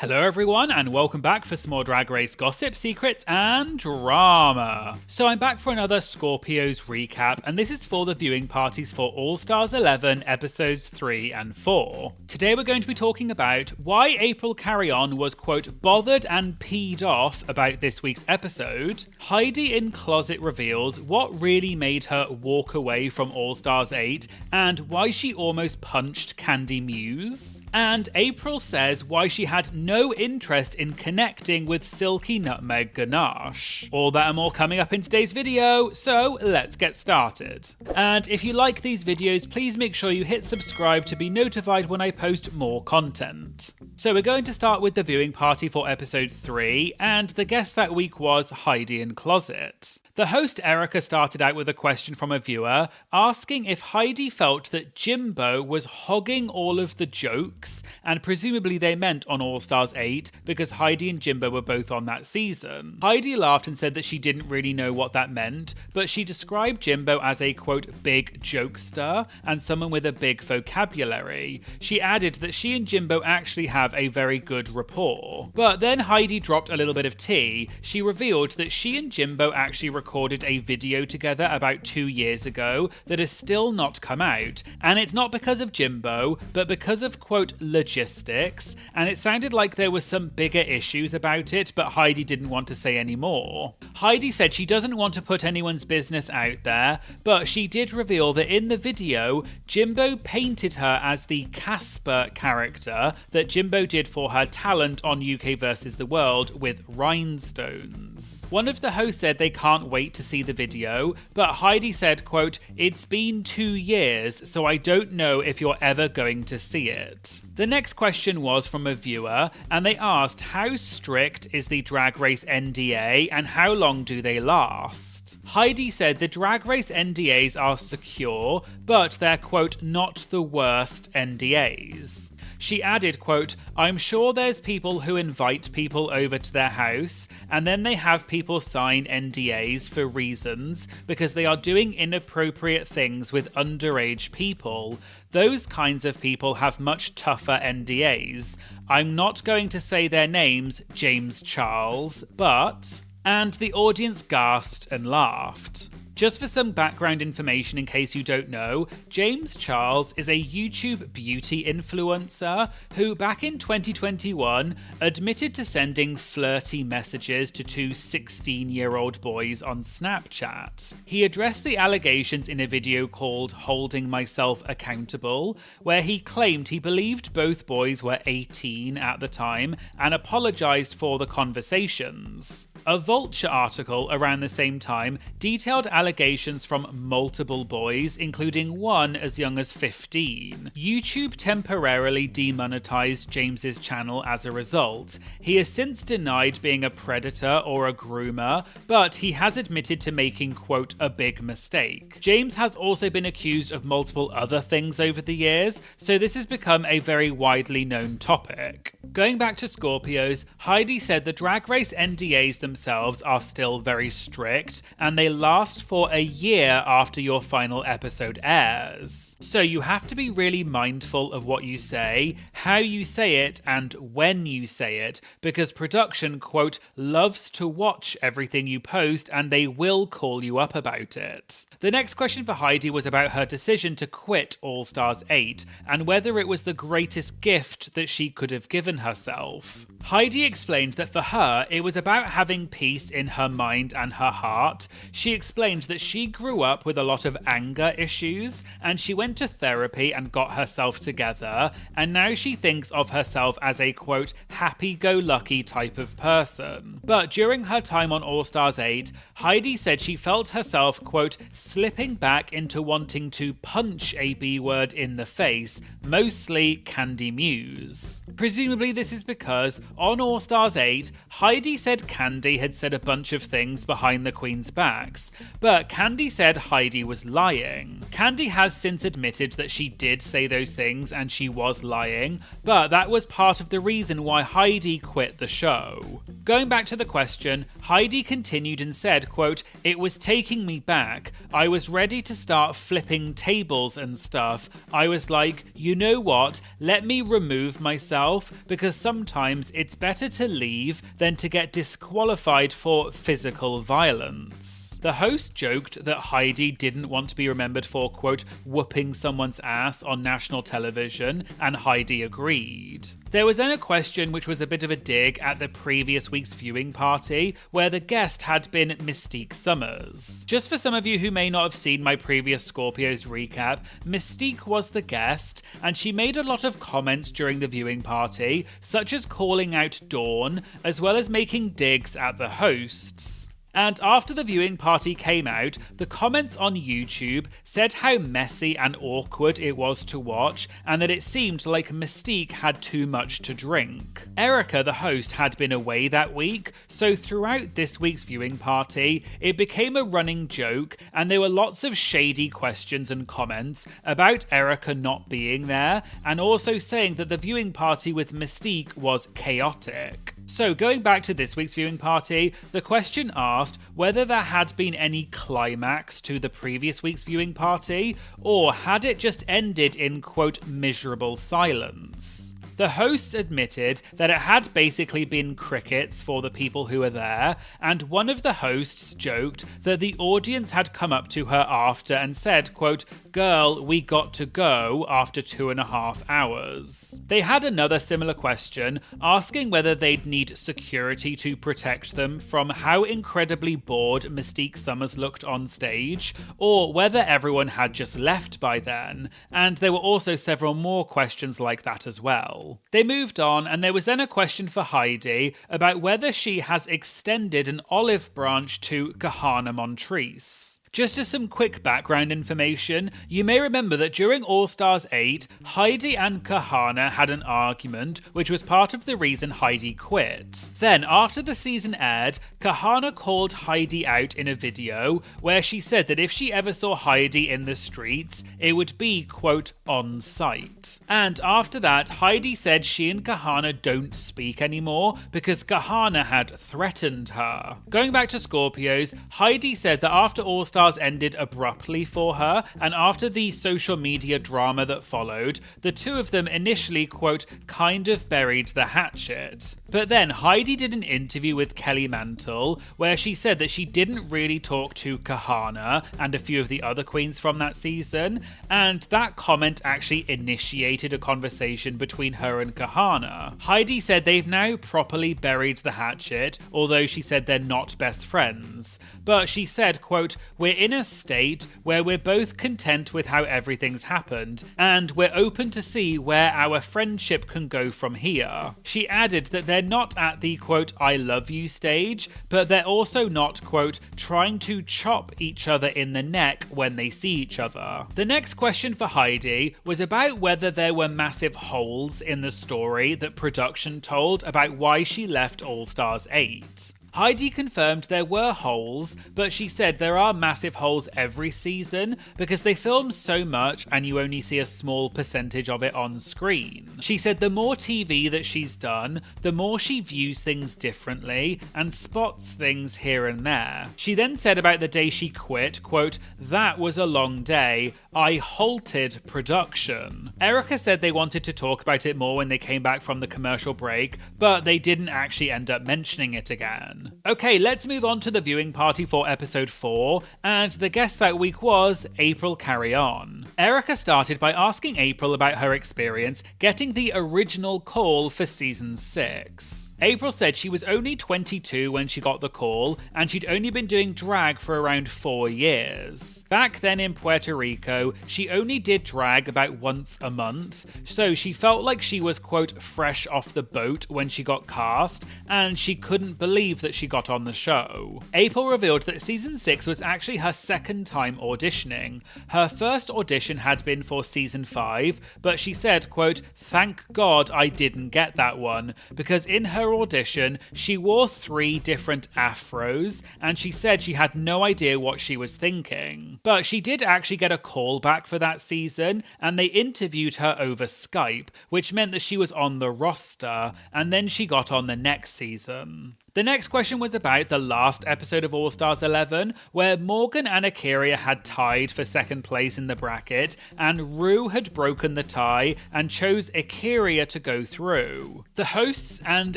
Hello everyone and welcome back for some more Drag Race gossip, secrets and drama. So I'm back for another Scorpios recap and this is for the viewing parties for All Stars 11 episodes 3 and 4. Today we're going to be talking about why April Carry-On was quote bothered and peed off about this week's episode, Heidi N Closet reveals what really made her walk away from All Stars 8 and why she almost punched Kandy Muse, and April says why she had no interest in connecting with Silky Nutmeg Ganache. All that and more coming up in today's video, so let's get started. And if you like these videos, please make sure you hit subscribe to be notified when I post more content. So we're going to start with the viewing party for episode 3, and the guest that week was Heidi N Closet. The host Erica started out with a question from a viewer asking if Heidi felt that Jimbo was hogging all of the jokes, and presumably they meant on All Stars 8 because Heidi and Jimbo were both on that season. Heidi laughed and said that she didn't really know what that meant, but she described Jimbo as a quote big jokester and someone with a big vocabulary. She added that she and Jimbo actually have a very good rapport. But then Heidi dropped a little bit of tea. She revealed that she and Jimbo actually recorded a video together about 2 years ago that has still not come out, and it's not because of Jimbo, but because of quote logistics, and it sounded like there were some bigger issues about it, but Heidi didn't want to say any more. Heidi said she doesn't want to put anyone's business out there, but she did reveal that in the video, Jimbo painted her as the Casper character that Jimbo did for her talent on UK vs. The World with rhinestones. One of the hosts said they can't wait to see the video, but Heidi said, quote, "It's been 2 years, so I don't know if you're ever going to see it." The next question was from a viewer, and they asked how strict is the Drag Race NDA and how long do they last? Heidi said the Drag Race NDAs are secure, but they're quote not the worst NDAs. She added, quote, "I'm sure there's people who invite people over to their house and then they have people sign NDAs for reasons because they are doing inappropriate things with underage people. Those kinds of people have much tougher NDAs. I'm not going to say their names, James Charles, but..." And the audience gasped and laughed. Just for some background information in case you don't know, James Charles is a YouTube beauty influencer who back in 2021 admitted to sending flirty messages to 2 16-year-old boys on Snapchat. He addressed the allegations in a video called Holding Myself Accountable, where he claimed he believed both boys were 18 at the time and apologised for the conversations. A Vulture article around the same time detailed allegations from multiple boys, including one as young as 15. YouTube temporarily demonetized James's channel as a result. He has since denied being a predator or a groomer, but he has admitted to making, quote, a big mistake. James has also been accused of multiple other things over the years, so this has become a very widely known topic. Going back to Scorpios, Heidi said the Drag Race NDAs themselves are still very strict, and they last for a year after your final episode airs. So you have to be really mindful of what you say, how you say it, and when you say it, because production, quote, loves to watch everything you post and they will call you up about it. The next question for Heidi was about her decision to quit All Stars 8 and whether it was the greatest gift that she could have given herself. Heidi explained that for her, it was about having peace in her mind and her heart. She explained that she grew up with a lot of anger issues and she went to therapy and got herself together, and now she thinks of herself as a, quote, happy-go-lucky type of person. But during her time on All Stars 8, Heidi said she felt herself, quote, slipping back into wanting to punch a B-word in the face, mostly Kandy Muse. Presumably this is because on All Stars 8, Heidi said Kandy had said a bunch of things behind the Queen's backs, but Kandy said Heidi was lying. Kandy has since admitted that she did say those things and she was lying, but that was part of the reason why Heidi quit the show. Going back to the question, Heidi continued and said, quote, "It was taking me back. I was ready to start flipping tables and stuff. I was like, you know what, let me remove myself, because sometimes it's better to leave than to get disqualified for physical violence. The host joked that Heidi didn't want to be remembered for, quote, whooping someone's ass on national television, and Heidi agreed. There was then a question which was a bit of a dig at the previous week's viewing party, where the guest had been Mystique Summers. Just for some of you who may not have seen my previous Scorpios recap, Mystique was the guest, and she made a lot of comments during the viewing party, such as calling out Dawn, as well as making digs at the hosts. And after the viewing party came out, the comments on YouTube said how messy and awkward it was to watch, and that it seemed like Mystique had too much to drink. Erica, the host, had been away that week, so throughout this week's viewing party, it became a running joke, and there were lots of shady questions and comments about Erica not being there, and also saying that the viewing party with Mystique was chaotic. So going back to this week's viewing party, the question asked whether there had been any climax to the previous week's viewing party, or had it just ended in, quote, miserable silence. The hosts admitted that it had basically been crickets for the people who were there, and one of the hosts joked that the audience had come up to her after and said, quote, "Girl, we got to go after 2.5 hours." They had another similar question, asking whether they'd need security to protect them from how incredibly bored Mystique Summers looked on stage, or whether everyone had just left by then, and there were also several more questions like that as well. They moved on, and there was then a question for Heidi about whether she has extended an olive branch to Kahanna Montrese. Just as some quick background information, you may remember that during All Stars 8, Heidi and Kahanna had an argument, which was part of the reason Heidi quit. Then, after the season aired, Kahanna called Heidi out in a video where she said that if she ever saw Heidi in the streets, it would be, quote, on sight. And after that, Heidi said she and Kahanna don't speak anymore because Kahanna had threatened her. Going back to Scorpios, Heidi said that after All Stars ended abruptly for her, and after the social media drama that followed, the two of them initially, quote, kind of buried the hatchet. But then Heidi did an interview with Kelly Mantle where she said that she didn't really talk to Kahanna and a few of the other queens from that season, and that comment actually initiated a conversation between her and Kahanna. Heidi said they've now properly buried the hatchet, although she said they're not best friends. But she said, quote, "We're in a state where we're both content with how everything's happened, and we're open to see where our friendship can go from here." She added that they're not at the, quote, "I love you" stage, but they're also not, quote, trying to chop each other in the neck when they see each other. The next question for Heidi was about whether there were massive holes in the story that production told about why she left All Stars 8. Heidi confirmed there were holes, but she said there are massive holes every season because they film so much and you only see a small percentage of it on screen. She said the more TV that she's done, the more she views things differently and spots things here and there. She then said about the day she quit, quote, "That was a long day. I halted production." Erica said they wanted to talk about it more when they came back from the commercial break, but they didn't actually end up mentioning it again. Okay, let's move on to the viewing party for episode 4, and the guest that week was April Carry On. Erica started by asking April about her experience getting the original call for season 6. April said she was only 22 when she got the call, and she'd only been doing drag for around 4 years. Back then in Puerto Rico, she only did drag about once a month, so she felt like she was, quote, fresh off the boat when she got cast, and she couldn't believe that she got on the show. April revealed that season 6 was actually her second time auditioning. Her first audition had been for season 5, but she said, quote, "Thank God I didn't get that one, because in her audition, she wore 3 different afros, and she said she had no idea what she was thinking." But she did actually get a call back for that season, and they interviewed her over Skype, which meant that she was on the roster, and then she got on the next season. The next question was about the last episode of All Stars 11, where Morgan and A'keria had tied for second place in the bracket, and Ru had broken the tie and chose A'keria to go through. The hosts and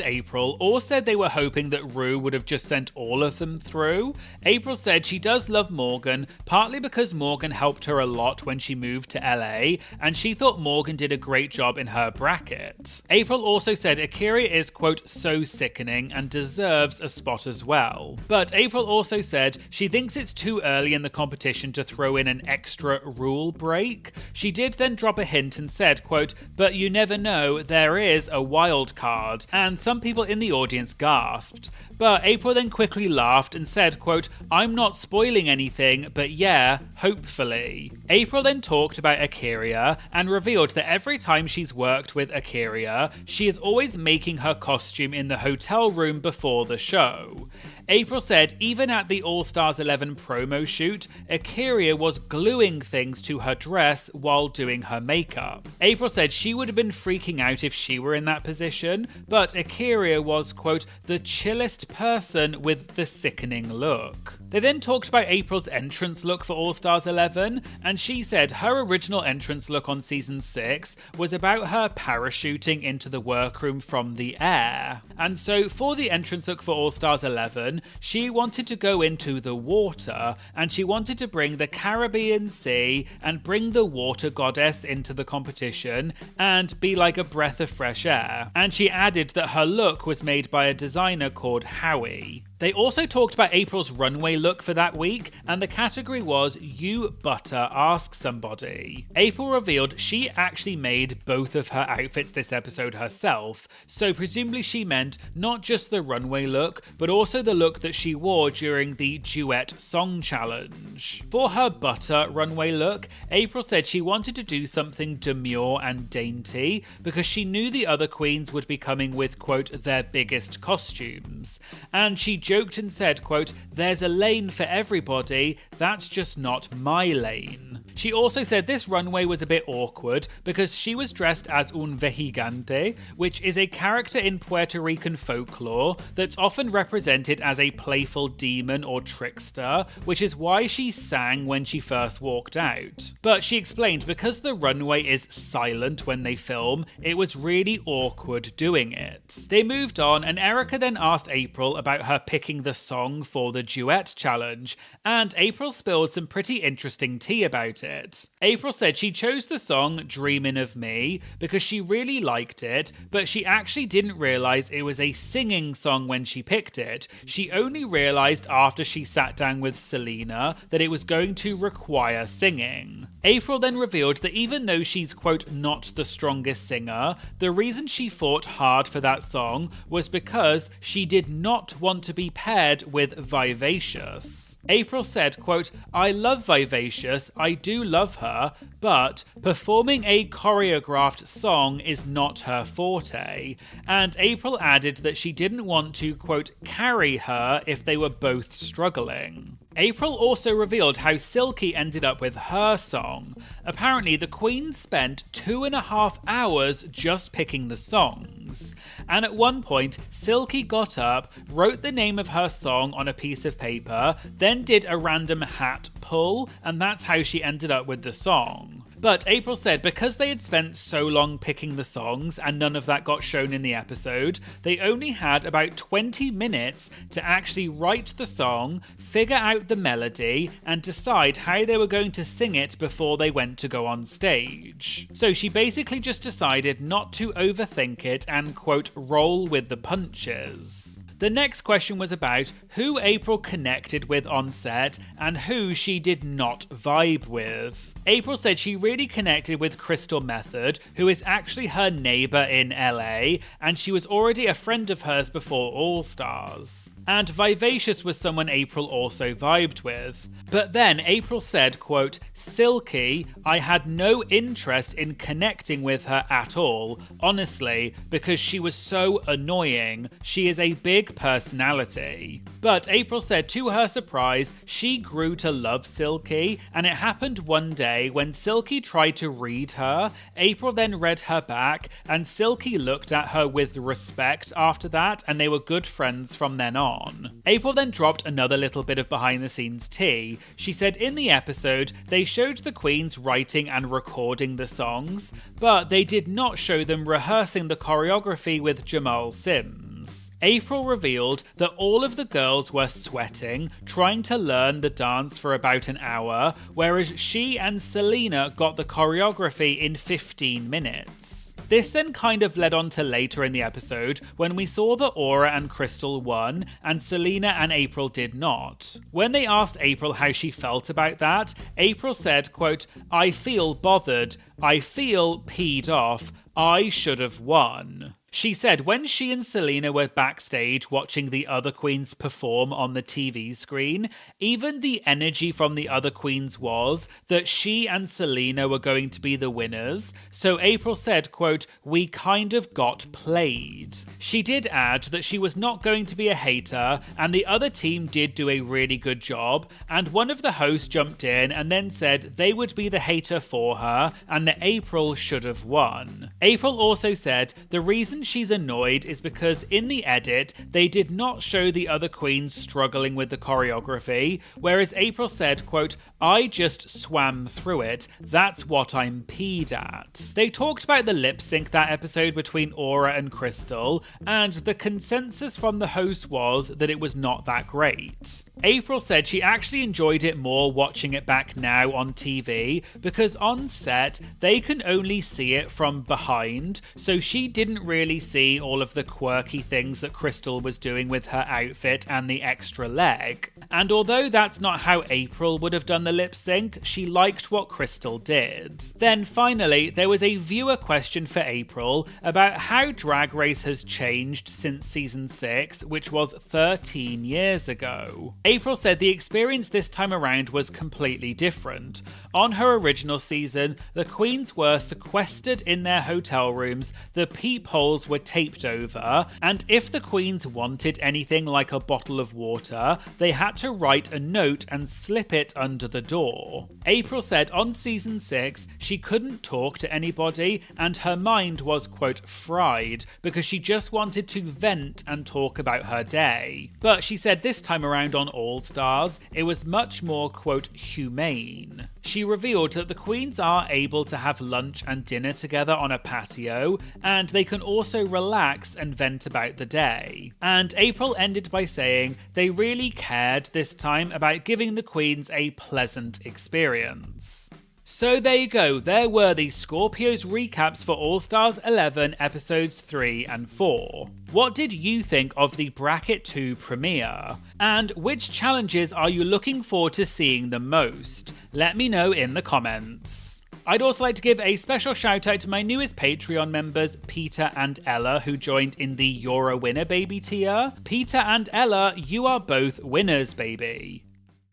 April all said they were hoping that Ru would have just sent all of them through. April said she does love Morgan, partly because Morgan helped her a lot when she moved to LA, and she thought Morgan did a great job in her bracket. April also said A'keria is, quote, so sickening and deserves a spot as well. But April also said she thinks it's too early in the competition to throw in an extra rule break. She did then drop a hint and said, quote, but you never know, there is a wild card, and some people in the audience gasped. But April then quickly laughed and said, quote, I'm not spoiling anything, but yeah, hopefully. April then talked about A'keria and revealed that every time she's worked with A'keria, she is always making her costume in the hotel room before the show. April said even at the All Stars 11 promo shoot, A'keria was gluing things to her dress while doing her makeup. April said she would have been freaking out if she were in that position, but A'keria was, quote, the chillest person with the sickening look. They then talked about April's entrance look for All Stars 11, and she said her original entrance look on season 6 was about her parachuting into the workroom from the air. And so for the entrance look for All Stars 11, she wanted to go into the water, and she wanted to bring the Caribbean Sea and bring the water goddess into the competition and be like a breath of fresh air. And she added that her look was made by a designer called Howie. They also talked about April's runway look for that week, and the category was You Butter Ask Somebody. April revealed she actually made both of her outfits this episode herself, so presumably she meant not just the runway look, but also the look that she wore during the duet song challenge. For her butter runway look, April said she wanted to do something demure and dainty because she knew the other queens would be coming with, quote, their biggest costumes. And she joked and said, quote, there's a lane for everybody, that's just not my lane. She also said this runway was a bit awkward because she was dressed as un vejigante, which is a character in Puerto Rican folklore that's often represented as a playful demon or trickster, which is why she sang when she first walked out. But she explained because the runway is silent when they film, it was really awkward doing it. They moved on, and Erica then asked April about her picking the song for the duet challenge, and April spilled some pretty interesting tea about it. April said she chose the song Dreamin' of Me because she really liked it, but she actually didn't realise it was a singing song when she picked it. She only realised after she sat down with Selena that it was going to require singing. April then revealed that even though she's, quote, not the strongest singer, the reason she fought hard for that song was because she did not want to be paired with Vivacious. April said, quote, I love Vivacious, I do love her, but performing a choreographed song is not her forte. And April added that she didn't want to, quote, carry her if they were both struggling. April also revealed how Silky ended up with her song. Apparently, the Queen spent 2.5 hours just picking the songs. And at one point, Silky got up, wrote the name of her song on a piece of paper, then did a random hat pull, and that's how she ended up with the song. But April said because they had spent so long picking the songs and none of that got shown in the episode, they only had about 20 minutes to actually write the song, figure out the melody, and decide how they were going to sing it before they went to go on stage. So she basically just decided not to overthink it and, quote, roll with the punches. The next question was about who April connected with on set and who she did not vibe with. April said she really connected with Crystal Method, who is actually her neighbour in LA, and she was already a friend of hers before All Stars. And Vivacious was someone April also vibed with. But then April said, quote, Silky, I had no interest in connecting with her at all, honestly, because she was so annoying. She is a big big personality. But April said to her surprise, she grew to love Silky, and it happened one day when Silky tried to read her. April then read her back, and Silky looked at her with respect after that, and they were good friends from then on. April then dropped another little bit of behind the scenes tea. She said in the episode, they showed the queens writing and recording the songs, but they did not show them rehearsing the choreography with Jamal Sims. April revealed that all of the girls were sweating, trying to learn the dance for about an hour, whereas she and Selena got the choreography in 15 minutes. This then kind of led on to later in the episode when we saw that Aura and Crystal won and Selena and April did not. When they asked April how she felt about that, April said, quote, "I feel bothered, I feel peed off, I should have won." She said when she and Selena were backstage watching the other queens perform on the TV screen, even the energy from the other queens was that she and Selena were going to be the winners. So April said, quote, "We kind of got played." She did add that she was not going to be a hater and the other team did do a really good job, and one of the hosts jumped in and then said they would be the hater for her and that April should have won. April also said the reason she's annoyed is because in the edit, they did not show the other queens struggling with the choreography, whereas April said, quote, "I just swam through it, that's what I'm peed at." They talked about the lip sync that episode between Aura and Crystal, and the consensus from the host was that it was not that great. April said she actually enjoyed it more watching it back now on TV, because on set, they can only see it from behind, so she didn't really see all of the quirky things that Crystal was doing with her outfit and the extra leg. And although that's not how April would have done the lip sync, she liked what Crystal did. Then finally, there was a viewer question for April about how Drag Race has changed since season 6, which was 13 years ago. April said the experience this time around was completely different. On her original season, the queens were sequestered in their hotel rooms, the peepholes were taped over, and if the queens wanted anything like a bottle of water, they had to write a note and slip it under the door. April said on season 6, she couldn't talk to anybody and her mind was, quote, fried because she just wanted to vent and talk about her day. But she said this time around on All Stars, it was much more, quote, humane. She revealed that the queens are able to have lunch and dinner together on a patio, and they can also relax and vent about the day. And April ended by saying they really cared this time about giving the queens a pleasant experience. So there you go, there were the Scorpio's recaps for All Stars 11 episodes 3 and 4. What did you think of the Bracket 2 premiere? And which challenges are you looking forward to seeing the most? Let me know in the comments. I'd also like to give a special shout out to my newest Patreon members, Peter and Ella, who joined in the You're a Winner Baby tier. Peter and Ella, you are both winners, baby.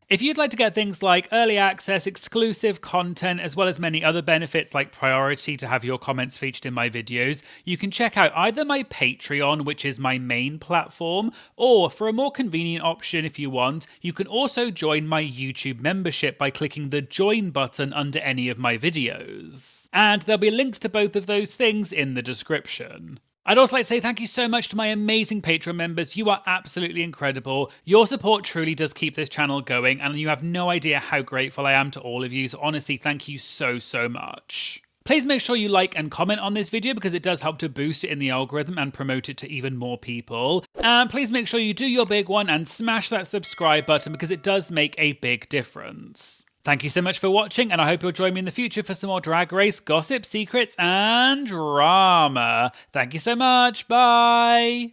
If you'd like to get things like early access, exclusive content, as well as many other benefits like priority to have your comments featured in my videos, you can check out either my Patreon, which is my main platform, or for a more convenient option if you want, you can also join my YouTube membership by clicking the join button under any of my videos. And there'll be links to both of those things in the description. I'd also like to say thank you so much to my amazing Patreon members. You are absolutely incredible. Your support truly does keep this channel going, and you have no idea how grateful I am to all of you. So honestly, thank you so much. Please make sure you like and comment on this video because it does help to boost it in the algorithm and promote it to even more people. And please make sure you do your big one and smash that subscribe button because it does make a big difference. Thank you so much for watching, and I hope you'll join me in the future for some more Drag Race gossip, secrets, and drama. Thank you so much. Bye.